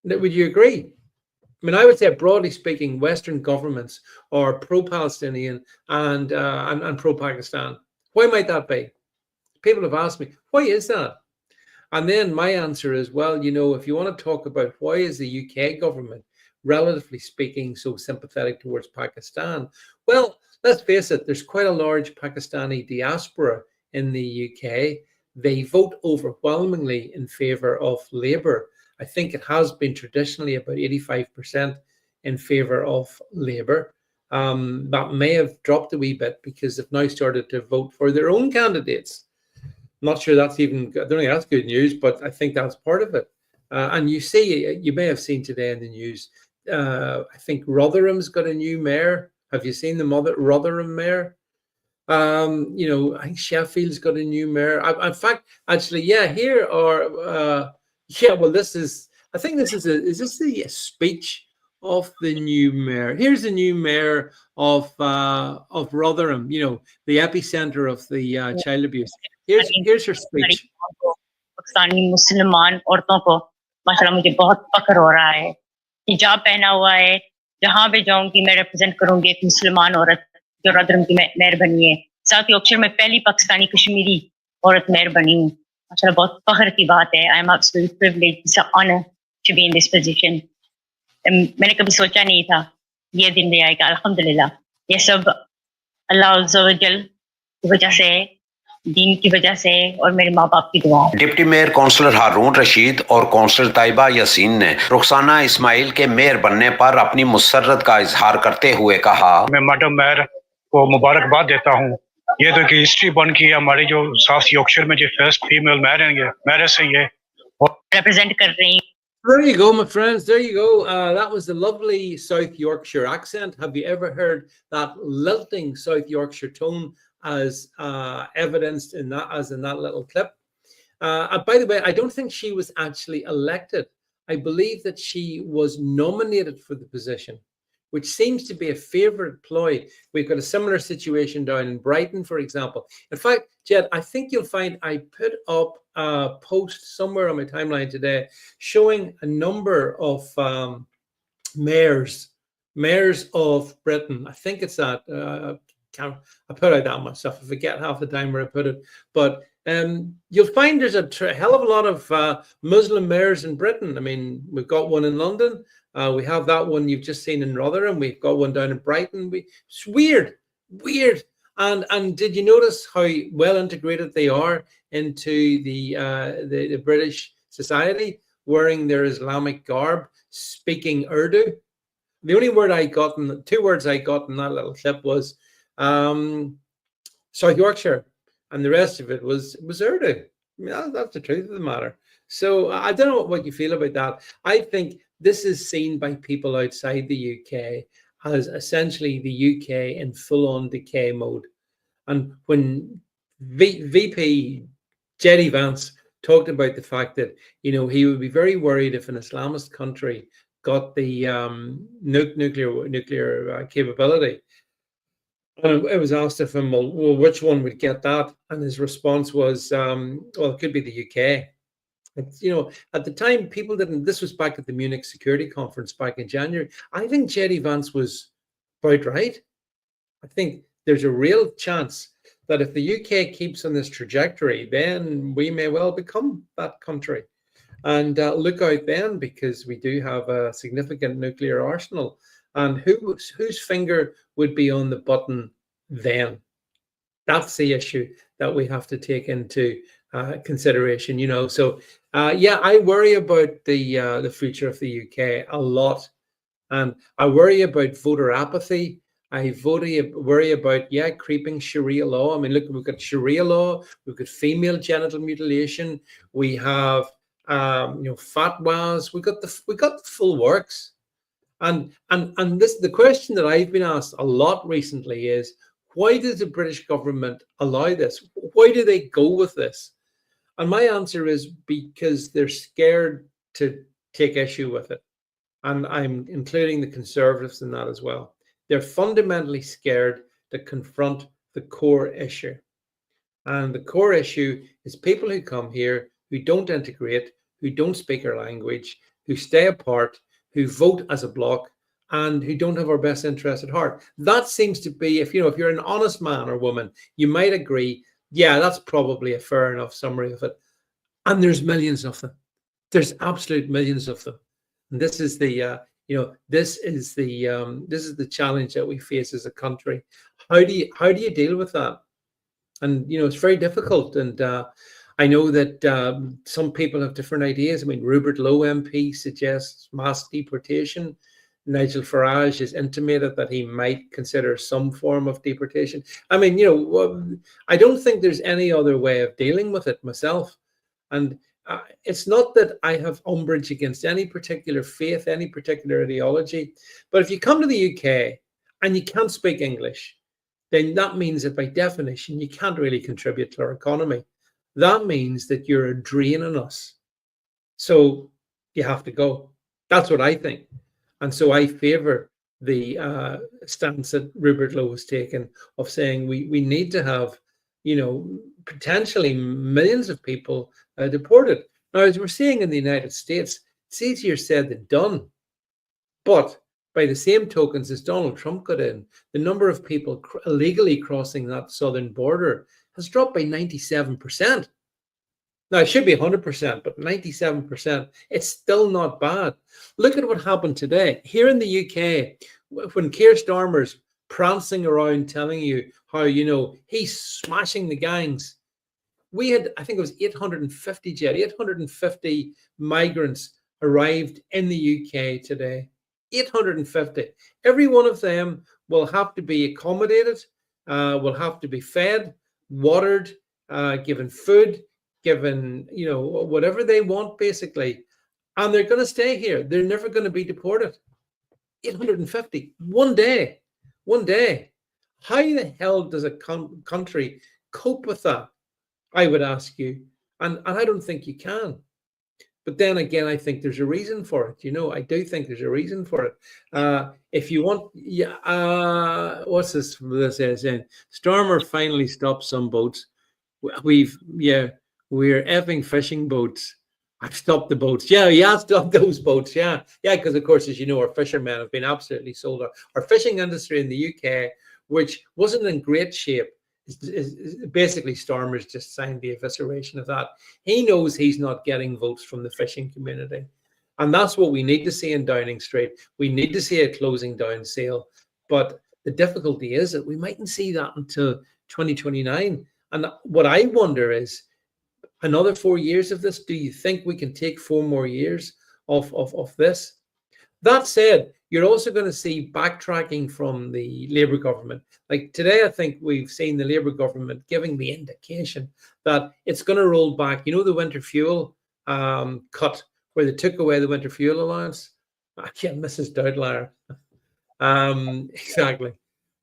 Would you agree? I mean, I would say, broadly speaking, Western governments are pro-Palestinian and pro-Pakistan. Why might that be? People have asked me, why is that? And then my answer is, well, if you want to talk about why is the UK government, relatively speaking, so sympathetic towards Pakistan, well, let's face it, there's quite a large Pakistani diaspora in the UK. They vote overwhelmingly in favor of Labour. I think it has been traditionally about 85% in favor of Labour. That may have dropped a wee bit because they've now started to vote for their own candidates. I'm not sure that's even, I don't think that's good news, but I think that's part of it. And you may have seen today in the news, I think Rotherham's got a new mayor. Have you seen the Rotherham mayor? I think Sheffield's got a new mayor. In fact, actually, here are, well, I think this is the speech of the new mayor. Here's the new mayor of Rotherham, the epicenter of the child abuse. Here's her speech. Pakistani मुसलमान औरतों को माशाल्लाह मुझे बहुत फख्र हो रहा है। हिजाब पहना हुआ है, जहां पे जाऊंगी मैं रिप्रेजेंट करूंगी एक मुसलमान औरत जो रदरम की मेयर बनी है। साउथ यॉर्कशायर में पहली पाकिस्तानी कश्मीरी औरत मेयर बनी हूं। माशाल्लाह बहुत फख्र की बात है। I am absolutely privileged, it's an honour to be in this position. मैंने कभी सोचा नहीं था ये दिन भी आएगा। अल्हम्दुलिल्लाह, ये सब अल्लाह अज़्ज़ा व जल की वजह से, दीन की वजह से और मेरे माँ बाप की दुआ। डिप्टी मेयर काउंसलर हारून रशीद और काउंसलर ताइबा यासीन ने रुखसाना इस्माइल के मेयर बनने पर अपनी मुसर्रत का इजहार करते हुए कहा, मैं मैडम मेयर को मुबारकबाद देता हूँ। ये तो कि हिस्ट्री बन की हमारी जो साउथ यॉर्कशायर में जो फर्स्ट फीमेल मेयर से ये रिप्रेजेंट कर रही। There you go, my friends. There you go. That was the lovely South Yorkshire accent. Have you ever heard that lilting South Yorkshire tone as evidenced in that little clip? By the way, I don't think she was actually elected. I believe that she was nominated for the position, which seems to be a favorite ploy. We've got a similar situation down in Brighton, for example. In fact, Jed, I think you'll find I put up a post somewhere on my timeline today showing a number of mayors of Britain. I think it's that. I put out that myself. I forget half the time where I put it. But you'll find there's a hell of a lot of Muslim mayors in Britain. I mean, we've got one in London. We have that one you've just seen in Rotherham. We've got one down in Brighton. It's weird. And did you notice how well integrated they are into the British society, wearing their Islamic garb, speaking Urdu? The only word I got, two words I got in that little clip was South Yorkshire, and the rest of it was Urdu. I mean, that's the truth of the matter. So I don't know what you feel about that. I think this is seen by people outside the UK as essentially the UK in full-on decay mode. And when VP Jerry Vance talked about the fact that, he would be very worried if an Islamist country got the nuclear capability. And it was asked of him, well, which one would get that? And his response was, well, it could be the UK. At the time, people didn't. This was back at the Munich Security Conference back in January. I think Jerry Vance was quite right. I think there's a real chance that if the UK keeps on this trajectory, then we may well become that country. And look out then, because we do have a significant nuclear arsenal. And whose finger would be on the button then? That's the issue that we have to take into consideration, you know. So yeah, I worry about the future of the UK a lot, and I worry about voter apathy. I worry about creeping Sharia law. I mean, look, we've got Sharia law, we've got female genital mutilation, we have fatwas, we got the full works. And this, the question that I've been asked a lot recently is, why does the British government allow this? Why do they go with this? And my answer is because they're scared to take issue with it. And I'm including the Conservatives in that as well. They're fundamentally scared to confront the core issue. And the core issue is people who come here, who don't integrate, who don't speak our language, who stay apart, who vote as a bloc, and who don't have our best interest at heart. That seems to be, if you're an honest man or woman, you might agree, yeah, that's probably a fair enough summary of it. And there's millions of them. There's absolute millions of them. And this is the this is the challenge that we face as a country. How do you deal with that? And it's very difficult. And I know that some people have different ideas. I mean, Rupert Lowe MP suggests mass deportation. Nigel Farage has intimated that he might consider some form of deportation. I mean, I don't think there's any other way of dealing with it myself. And it's not that I have umbrage against any particular faith, any particular ideology, but if you come to the UK and you can't speak English, then that means that by definition, you can't really contribute to our economy. That means that you're a drain on us. So you have to go. That's what I think. And so I favor the stance that Rupert Lowe has taken of saying we need to have, potentially millions of people deported. Now, as we're seeing in the United States, it's easier said than done. But by the same tokens, as Donald Trump got in, the number of people illegally crossing that southern border has dropped by 97%. Now, it should be 100%, but 97%, it's still not bad. Look at what happened today. Here in the UK, when Keir Starmer's prancing around telling you how, he's smashing the gangs, we had, I think it was 850 migrants arrived in the UK today. 850. Every one of them will have to be accommodated, will have to be fed, watered, given food, given, whatever they want, basically. And they're going to stay here. They're never going to be deported. 850. One day. How the hell does a country cope with that? I would ask you. And I don't think you can. But then again, I think there's a reason for it. I do think there's a reason for it. If you want, what's this saying? Stormer finally stopped some boats. We're effing fishing boats. I've stopped the boats. Yeah, stopped those boats. Yeah, because of course, as you know, our fishermen have been absolutely sold out. Our fishing industry in the UK, which wasn't in great shape, is basically Stormer's just signed the evisceration of that. He knows he's not getting votes from the fishing community. And that's what we need to see in Downing Street. We need to see a closing down sale. But the difficulty is that we mightn't see that until 2029. And what I wonder is, another 4 years of this, do you think we can take 4 more years of this? That said, you're also going to see backtracking from the Labour government. Like today, I think we've seen the Labour government giving the indication that it's going to roll back. The winter fuel cut where they took away the winter fuel allowance. Again, Mrs. Doudlier. Exactly.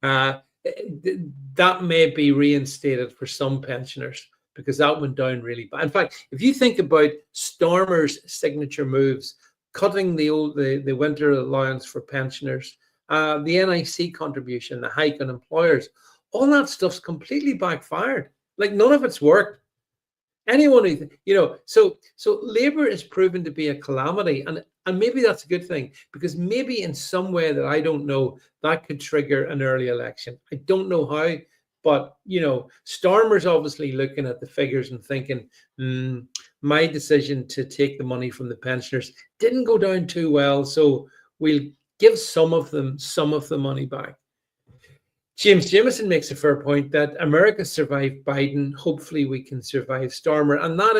That may be reinstated for some pensioners because that went down really bad. In fact, if you think about Stormer's signature moves, cutting the winter allowance for pensioners, the NIC contribution, the hike on employers, all that stuff's completely backfired. Like none of it's worked. Anyone who, so Labour is proven to be a calamity, and maybe that's a good thing, because maybe in some way that I don't know, that could trigger an early election. I don't know how, but Stormer's obviously looking at the figures and thinking, my decision to take the money from the pensioners didn't go down too well, so we'll give some of the money back. James Jameson makes a fair point that America survived Biden. Hopefully we can survive Starmer. And that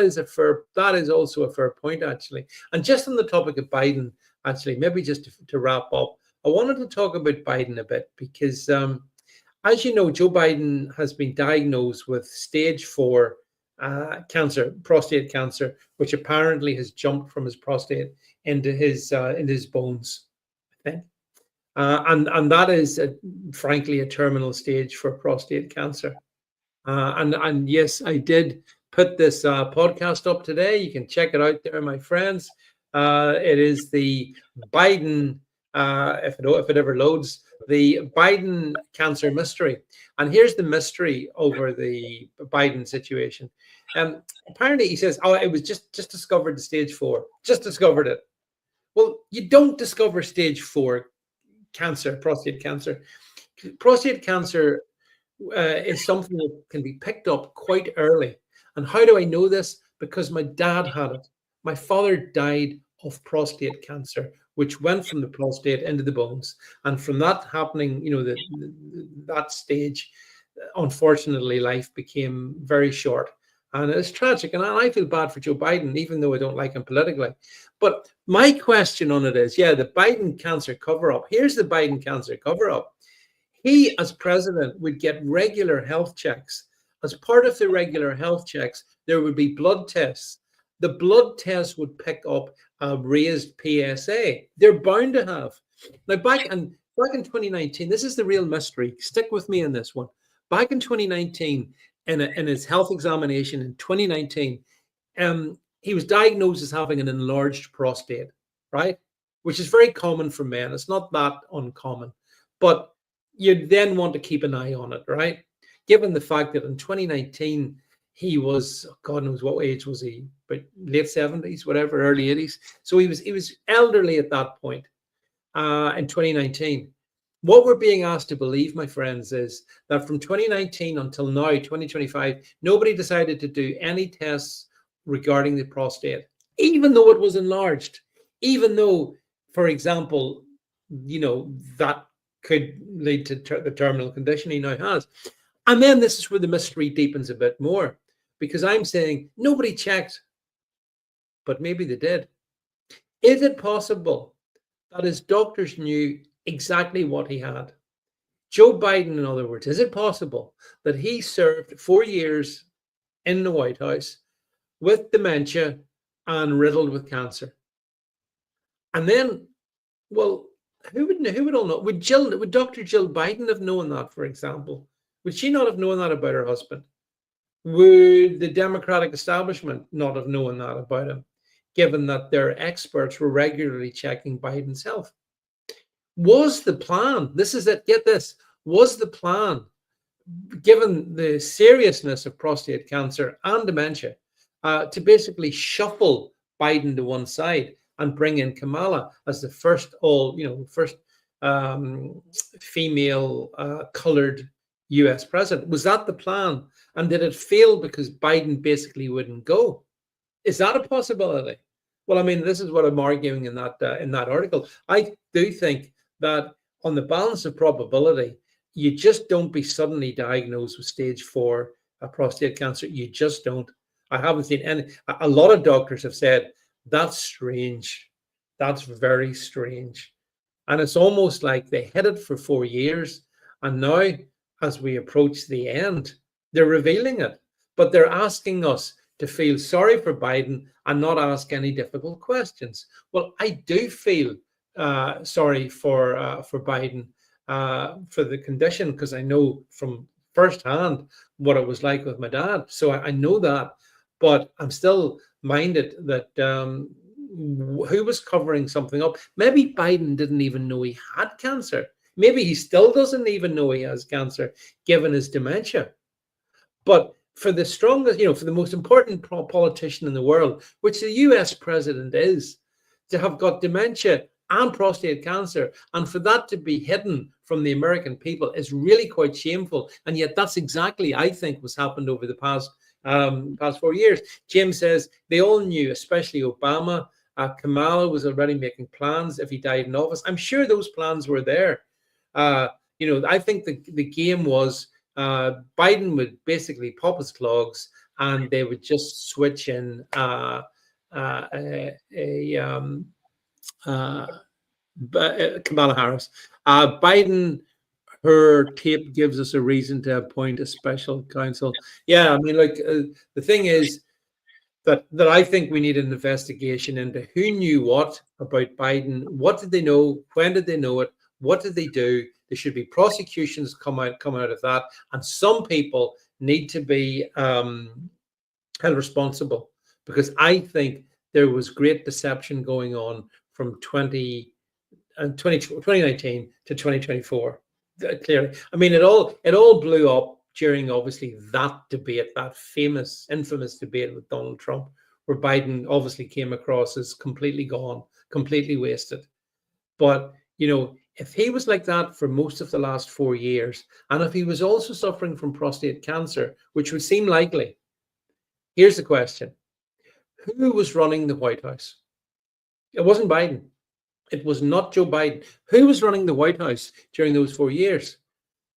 is also a fair point, actually. And just on the topic of Biden, actually, maybe just to wrap up, I wanted to talk about Biden a bit because, as you know, Joe Biden has been diagnosed with stage 4 cancer, prostate cancer, which apparently has jumped from his prostate into his bones, I think. And that is, frankly, a terminal stage for prostate cancer. And yes, I did put this podcast up today. You can check it out there, my friends. It is the Biden, if it ever loads, the Biden cancer mystery. And here's the mystery over the Biden situation. Apparently, he says, "Oh, it was just discovered the stage 4. Just discovered it." Well, you don't discover stage 4 cancer, prostate cancer. Prostate cancer is something that can be picked up quite early. And how do I know this? Because my dad had it. My father died of prostate cancer, which went from the prostate into the bones. And from that happening, that stage, unfortunately, life became very short. And it's tragic. And I feel bad for Joe Biden, even though I don't like him politically. But my question on it is, the Biden cancer cover-up. Here's the Biden cancer cover-up. He, as president, would get regular health checks. As part of the regular health checks, there would be blood tests. The blood tests would pick up a raised PSA. They're bound to have. Now, back in 2019, this is the real mystery. Stick with me on this one. Back in 2019, in his health examination in 2019, he was diagnosed as having an enlarged prostate, right? Which is very common for men. It's not that uncommon, but you then want to keep an eye on it, right? Given the fact that in 2019, he was, God knows what age was he, but late 70s, whatever, early 80s. So he was elderly at that point in 2019. What we're being asked to believe, my friends, is that from 2019 until now, 2025, nobody decided to do any tests regarding the prostate, even though it was enlarged, even though, for example, that could lead to the terminal condition he now has. And then this is where the mystery deepens a bit more, because I'm saying nobody checked, but maybe they did. Is it possible that his doctors knew exactly what he had? Joe Biden, in other words, is it possible that he served 4 years in the White House with dementia and riddled with cancer? And then, well, who would all know? Would Dr. Jill Biden have known that, for example? Would she not have known that about her husband? Would the Democratic establishment not have known that about him, given that their experts were regularly checking Biden's health? Was the plan, this is it, get this, was the plan, given the seriousness of prostate cancer and dementia, to basically shuffle Biden to one side and bring in Kamala as the first female colored US president? Was that the plan? And did it fail because Biden basically wouldn't go? Is that a possibility? Well, I mean, this is what I'm arguing in that article. I do think that on the balance of probability, you just don't be suddenly diagnosed with stage 4 prostate cancer. You just don't. I haven't seen any. A lot of doctors have said, that's strange. That's very strange. And it's almost like they hid it for 4 years. And now, as we approach the end, they're revealing it. But they're asking us to feel sorry for Biden and not ask any difficult questions. Well, I do feel sorry for Biden, for the condition, because I know from firsthand what it was like with my dad. So I know that, but I'm still minded that who was covering something up? Maybe Biden didn't even know he had cancer. Maybe he still doesn't even know he has cancer, given his dementia. But for the strongest, for the most important politician in the world, which the US president is, to have got dementia and prostate cancer, and for that to be hidden from the American people is really quite shameful. And yet that's exactly, I think, what's happened over the past 4 years. Jim says they all knew, especially Obama, Kamala was already making plans if he died in office. I'm sure those plans were there. I think the game was Biden would basically pop his clogs and they would just switch in Kamala Harris. Biden, her tape gives us a reason to appoint a special counsel. Yeah, I mean, the thing is that I think we need an investigation into who knew what about Biden. What did they know? When did they know it? What did they do? There should be prosecutions come out of that, and some people need to be held responsible, because I think there was great deception going on from 2019 to 2024. Clearly, I mean, it all blew up during obviously that debate, that infamous debate with Donald Trump, where Biden obviously came across as completely gone, completely wasted. But if he was like that for most of the last 4 years, and if he was also suffering from prostate cancer, which would seem likely, here's the question: who was running the White House? It wasn't Biden. It was not Joe Biden. Who was running the White House during those 4 years?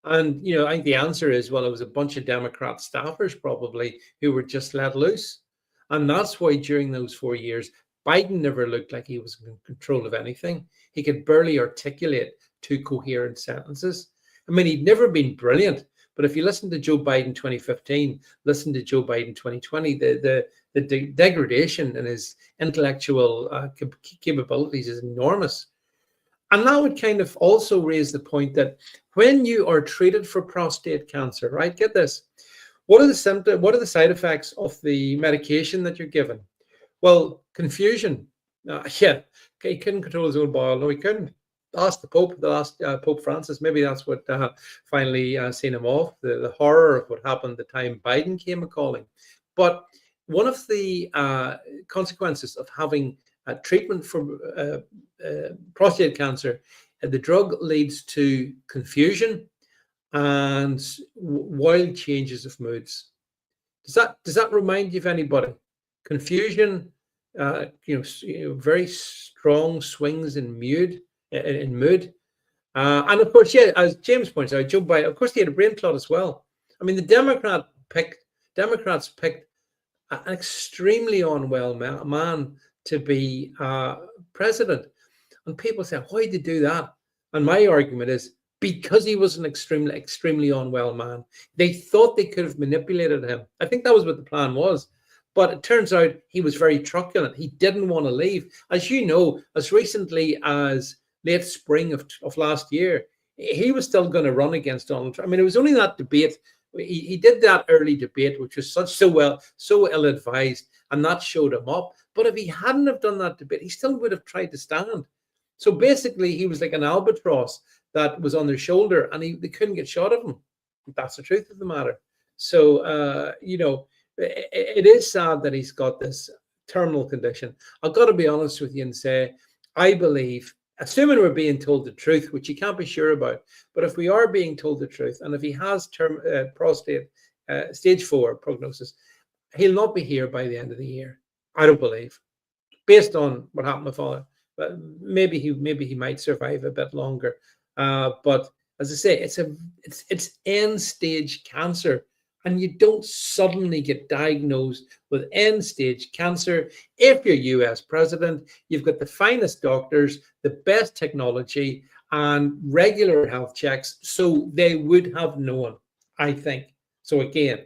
And, I think the answer is, well, it was a bunch of Democrat staffers probably who were just let loose. And that's why during those 4 years, Biden never looked like he was in control of anything. He could barely articulate 2 coherent sentences. I mean, he'd never been brilliant. But if you listen to Joe Biden 2015, listen to Joe Biden 2020, the degradation in his intellectual capabilities is enormous. And that would kind of also raise the point that when you are treated for prostate cancer, right? Get this. What are the symptoms? What are the side effects of the medication that you're given? Well, confusion. He couldn't control his own bowel. No, he couldn't. Ask the Pope, the last Pope Francis. Maybe that's what finally seen him off. The horror of what happened the time Biden came a calling. But one of the consequences of having treatment for prostate cancer, the drug leads to confusion and wild changes of moods. Does that remind you of anybody? Confusion, very strong swings in mood. And of course, yeah, as James points out, Joe Biden, of course, he had a brain clot as well. I mean, the Democrats picked an extremely unwell man to be president. And people say, why did they do that? And my argument is because he was an extremely unwell man. They thought they could have manipulated him. I think that was what the plan was. But it turns out he was very truculent. He didn't want to leave. As you know, as recently as late spring of last year, he was still going to run against Donald Trump. I mean, it was only that debate. He did that early debate, which was so ill-advised, and that showed him up. But if he hadn't have done that debate, he still would have tried to stand. So basically, he was like an albatross that was on their shoulder, and they couldn't get shot of him. That's the truth of the matter. So, it is sad that he's got this terminal condition. I've got to be honest with you and say, I believe, assuming we're being told the truth, which you can't be sure about, but if we are being told the truth, and if he has prostate stage 4 prognosis, he'll not be here by the end of the year. I don't believe, based on what happened with father. But maybe he might survive a bit longer. But as I say, it's end stage cancer. And you don't suddenly get diagnosed with end-stage cancer. If you're US president, you've got the finest doctors, the best technology, and regular health checks. So they would have known, I think. So again,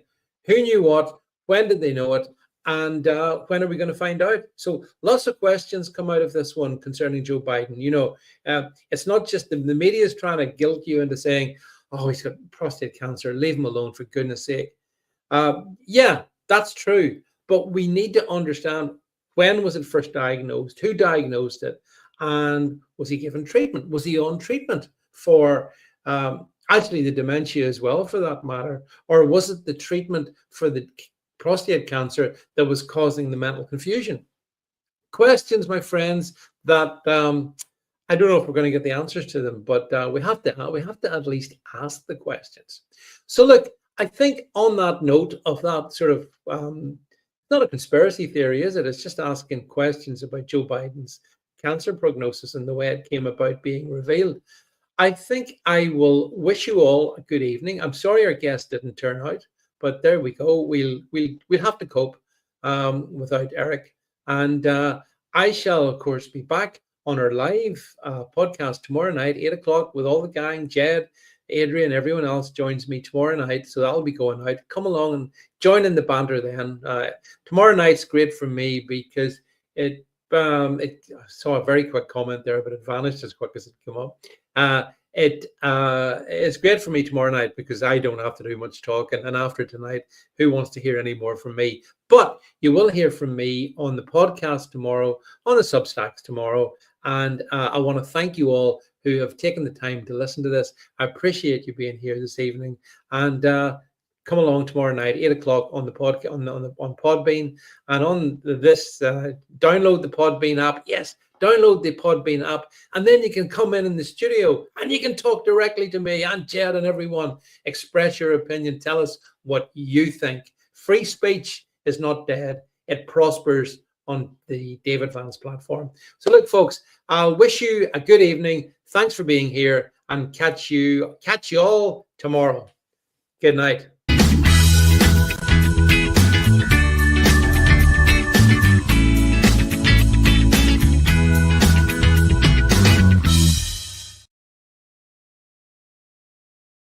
who knew what? When did they know it? And when are we going to find out? So lots of questions come out of this one concerning Joe Biden. It's not just the media is trying to guilt you into saying, oh, he's got prostate cancer, leave him alone, for goodness sake. Yeah, that's true. But we need to understand, when was it first diagnosed? Who diagnosed it? And was he given treatment? Was he on treatment for actually the dementia as well, for that matter? Or was it the treatment for the prostate cancer that was causing the mental confusion? Questions, my friends, that I don't know if we're going to get the answers to them, but we have to at least ask the questions. So look, I think on that note of that sort of not a conspiracy theory, is it? It's just asking questions about Joe Biden's cancer prognosis and the way it came about being revealed. I think I will wish you all a good evening. I'm sorry our guest didn't turn out, but there we go. We'll have to cope without Erik, and I shall of course be back on our live podcast tomorrow night, 8 o'clock, with all the gang. Jed, Adrian, everyone else joins me tomorrow night, so that'll be going out. Come along and join in the banter then. Tomorrow night's great for me because it I saw a very quick comment there, but it vanished as quick as it came up. It's great for me tomorrow night because I don't have to do much talking, and after tonight, who wants to hear any more from me? But you will hear from me on the podcast tomorrow, on the Substacks tomorrow, and I want to thank you all who have taken the time to listen to this. I appreciate you being here this evening, and come along tomorrow night, 8 o'clock on the podcast on Podbean, and on this download the Podbean app. Yes, download the Podbean app, and then you can come in the studio and you can talk directly to me and Jed and everyone. Express your opinion. Tell us what you think. Free speech is not dead. It prospers on the David Vance platform. So look, folks, I'll wish you a good evening. Thanks for being here, and catch you all tomorrow. Good night.